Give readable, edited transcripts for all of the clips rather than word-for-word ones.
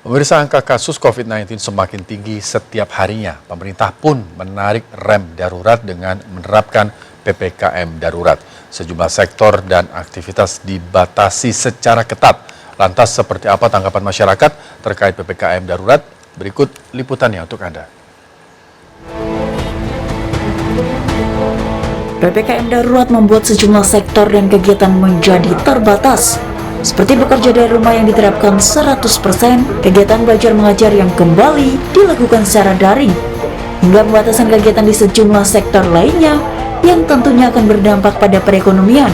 Pemirsa, angka kasus COVID-19 semakin tinggi setiap harinya. Pemerintah pun menarik rem darurat dengan menerapkan PPKM darurat. Sejumlah sektor dan aktivitas dibatasi secara ketat. Lantas seperti apa tanggapan masyarakat terkait PPKM darurat? Berikut liputannya untuk Anda. PPKM darurat membuat sejumlah sektor dan kegiatan menjadi terbatas. Seperti bekerja dari rumah yang diterapkan 100%, kegiatan belajar mengajar yang kembali dilakukan secara daring, hingga pembatasan kegiatan di sejumlah sektor lainnya yang tentunya akan berdampak pada perekonomian.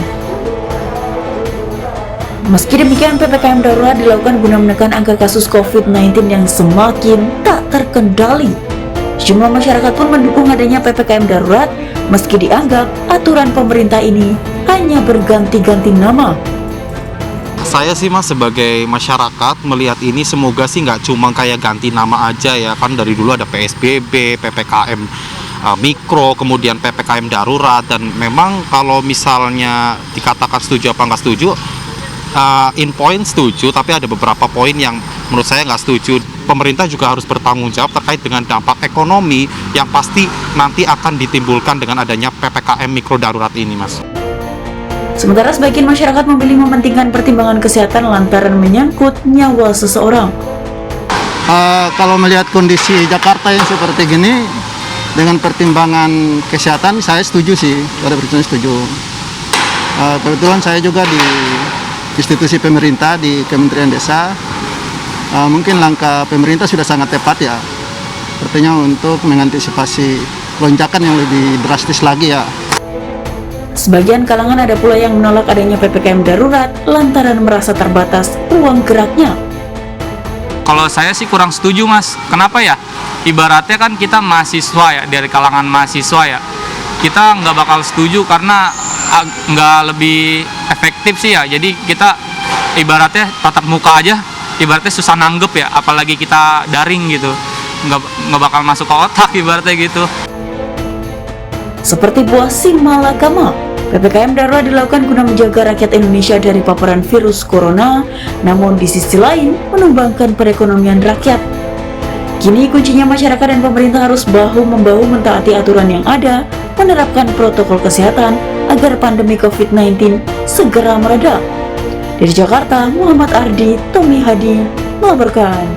Meski demikian, PPKM darurat dilakukan guna menekan angka kasus COVID-19 yang semakin tak terkendali. Sejumlah masyarakat pun mendukung adanya PPKM darurat meski dianggap aturan pemerintah ini hanya berganti-ganti nama. Saya sih mas sebagai masyarakat melihat ini semoga sih nggak cuma kayak ganti nama aja ya, kan dari dulu ada PSBB, PPKM mikro, kemudian PPKM darurat, dan memang kalau misalnya dikatakan setuju apa nggak setuju, in point setuju, tapi ada beberapa poin yang menurut saya nggak setuju. Pemerintah juga harus bertanggung jawab terkait dengan dampak ekonomi yang pasti nanti akan ditimbulkan dengan adanya PPKM mikro darurat ini mas. Sementara sebagian masyarakat memilih mementingkan pertimbangan kesehatan lantaran menyangkut nyawa seseorang. Kalau melihat kondisi Jakarta yang seperti gini, dengan pertimbangan kesehatan saya setuju sih, pada pertimbangan setuju. Kebetulan saya juga di institusi pemerintah di Kementerian Desa. Mungkin langkah pemerintah sudah sangat tepat ya, artinya untuk mengantisipasi lonjakan yang lebih drastis lagi ya. Sebagian kalangan ada pula yang menolak adanya PPKM darurat lantaran merasa terbatas ruang geraknya. Kalau saya sih kurang setuju mas, kenapa ya? Ibaratnya kan kita mahasiswa ya, dari kalangan mahasiswa ya, kita nggak bakal setuju karena nggak lebih efektif sih ya. Jadi kita ibaratnya tatap muka aja, ibaratnya susah nanggep ya, apalagi kita daring gitu, nggak bakal masuk ke otak ibaratnya gitu. Seperti buah si malakama, PPKM darurat dilakukan guna menjaga rakyat Indonesia dari paparan virus corona, namun di sisi lain menumbangkan perekonomian rakyat. Kini kuncinya masyarakat dan pemerintah harus bahu-membahu mentaati aturan yang ada, menerapkan protokol kesehatan agar pandemi COVID-19 segera mereda. Dari Jakarta, Muhammad Ardi, Tommy Hadi melaporkan.